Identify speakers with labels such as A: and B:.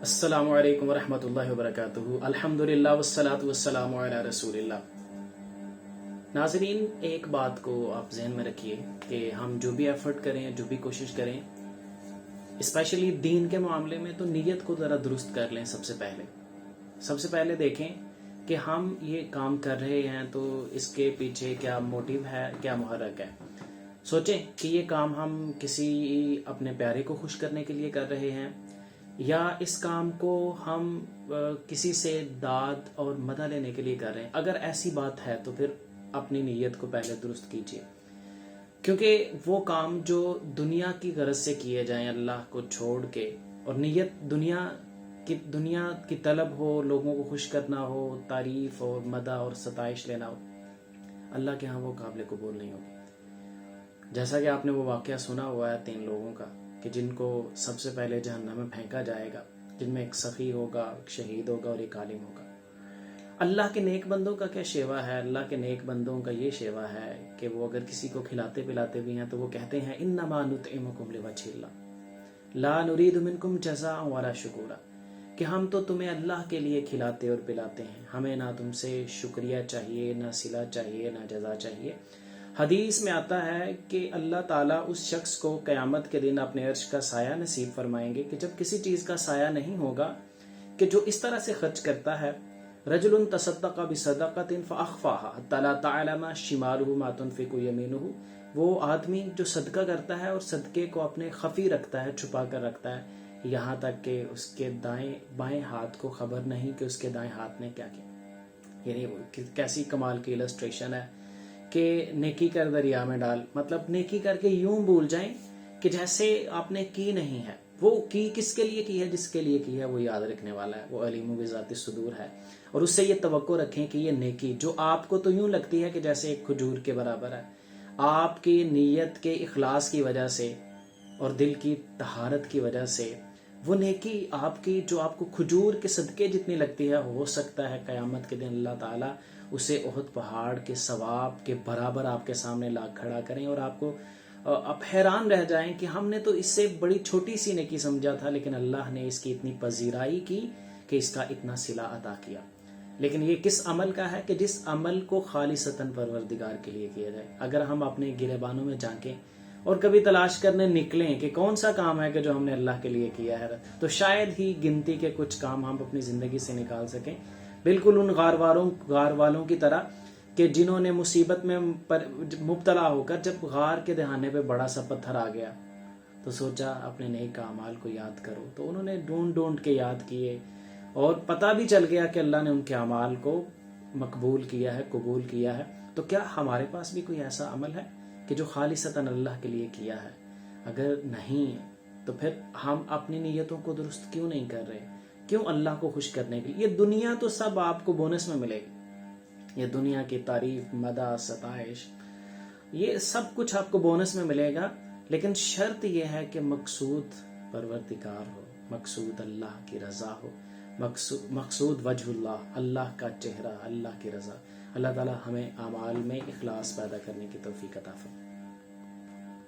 A: السلام علیکم ورحمۃ اللہ وبرکاتہ۔ الحمدللہ والصلاۃ والسلام علی رسول اللہ۔ ناظرین، ایک بات کو آپ ذہن میں رکھیے کہ ہم جو بھی ایفرٹ کریں، جو بھی کوشش کریں، اسپیشلی دین کے معاملے میں، تو نیت کو ذرا درست کر لیں۔ سب سے پہلے دیکھیں کہ ہم یہ کام کر رہے ہیں تو اس کے پیچھے کیا موٹیو ہے، کیا محرک ہے۔ سوچیں کہ یہ کام ہم کسی اپنے پیارے کو خوش کرنے کے لیے کر رہے ہیں، یا اس کام کو ہم کسی سے داد اور مدح لینے کے لیے کر رہے ہیں۔ اگر ایسی بات ہے تو پھر اپنی نیت کو پہلے درست کیجیے، کیونکہ وہ کام جو دنیا کی غرض سے کیے جائیں اللہ کو چھوڑ کے، اور نیت دنیا کی طلب ہو، لوگوں کو خوش کرنا ہو، تعریف اور مدح اور ستائش لینا ہو، اللہ کے ہاں وہ قابل قبول نہیں ہوگی۔ جیسا کہ آپ نے وہ واقعہ سنا ہوا ہے 3 لوگوں کا، کہ جن کو سب سے پہلے جہنم میں پھینکا جائے گا، جن میں ایک سخی ہوگا، ایک شہید ہوگا اور ایک عالم ہوگا۔ اللہ کے نیک بندوں کا کیا شیوا ہے؟ اللہ کے نیک بندوں کا یہ شیوا ہے کہ وہ اگر کسی کو کھلاتے پلاتے بھی ہیں تو وہ کہتے ہیں انما نطعمکم لوجہ اللہ لا نرید منکم جزاء ولا شکورا، کہ ہم تو تمہیں اللہ کے لیے کھلاتے اور پلاتے ہیں، ہمیں نہ تم سے شکریہ چاہیے، نہ صلہ چاہیے، نہ جزا چاہیے۔ حدیث میں آتا ہے کہ اللہ تعالیٰ اس شخص کو قیامت کے دن اپنے عرش کا سایہ نصیب فرمائیں گے کہ جب کسی چیز کا سایہ نہیں ہوگا، کہ جو اس طرح سے خرچ کرتا ہے، رجل تصدق بصدقۃ فاخفاها حتى لا تعلم شماله ما تنفق يمينه، وہ آدمی جو صدقہ کرتا ہے اور صدقے کو اپنے خفی رکھتا ہے، چھپا کر رکھتا ہے، یہاں تک کہ اس کے دائیں بائیں ہاتھ کو خبر نہیں کہ اس کے دائیں ہاتھ نے کیا کیا۔ یعنی کیسی کمال کی السٹریشن ہے کہ نیکی کر دریا میں ڈال، مطلب نیکی کر کے یوں بھول جائیں کہ جیسے آپ نے کی نہیں ہے۔ وہ کی کس کے لیے کی ہے؟ جس کے لیے کی ہے وہ یاد رکھنے والا ہے، وہ علیم بذات الصدور ہے، اور اس سے یہ توقع رکھیں کہ یہ نیکی جو آپ کو تو یوں لگتی ہے کہ جیسے ایک کھجور کے برابر ہے، آپ کی نیت کے اخلاص کی وجہ سے اور دل کی طہارت کی وجہ سے وہ نیکی آپ کی جو آپ کو کھجور کے صدقے جتنی لگتی ہے، ہو سکتا ہے قیامت کے دن اللہ تعالیٰ اسے احد پہاڑ کے ثواب کے برابر آپ کے سامنے لا کھڑا کریں، اور آپ حیران رہ جائیں کہ ہم نے تو اس سے بڑی چھوٹی سی نیکی سمجھا تھا، لیکن اللہ نے اس کی اتنی پذیرائی کی کہ اس کا اتنا صلہ عطا کیا۔ لیکن یہ کس عمل کا ہے؟ کہ جس عمل کو خالصتاً پروردگار کے لیے کیا جائے۔ اگر ہم اپنے گریبانوں میں جھانکیں اور کبھی تلاش کرنے نکلیں کہ کون سا کام ہے کہ جو ہم نے اللہ کے لیے کیا ہے، تو شاید ہی گنتی کے کچھ کام ہم اپنی زندگی سے نکال سکیں، بالکل ان غار والوں کی طرح کہ جنہوں نے مصیبت میں مبتلا ہو کر جب غار کے دہانے پہ بڑا سا پتھر آ گیا تو سوچا اپنے نیک اعمال کو یاد کرو، تو انہوں نے ڈھونڈ کے یاد کیے، اور پتہ بھی چل گیا کہ اللہ نے ان کے اعمال کو مقبول کیا ہے، قبول کیا ہے۔ تو کیا ہمارے پاس بھی کوئی ایسا عمل ہے کہ جو خالصتاً اللہ کے لیے کیا ہے؟ اگر نہیں تو پھر ہم اپنی نیتوں کو درست کیوں نہیں کر رہے؟ کیوں اللہ کو خوش کرنے کے لیے؟ یہ دنیا تو سب آپ کو بونس میں ملے گی، یہ دنیا کی تعریف، مدح، ستائش، یہ سب کچھ آپ کو بونس میں ملے گا، لیکن شرط یہ ہے کہ مقصود پروردگار ہو، مقصود اللہ کی رضا ہو، مقصود وجہ اللہ کا چہرہ، اللہ کی رضا۔ اللہ تعالی ہمیں اعمال میں اخلاص پیدا کرنے کی توفیق عطا فرمائے۔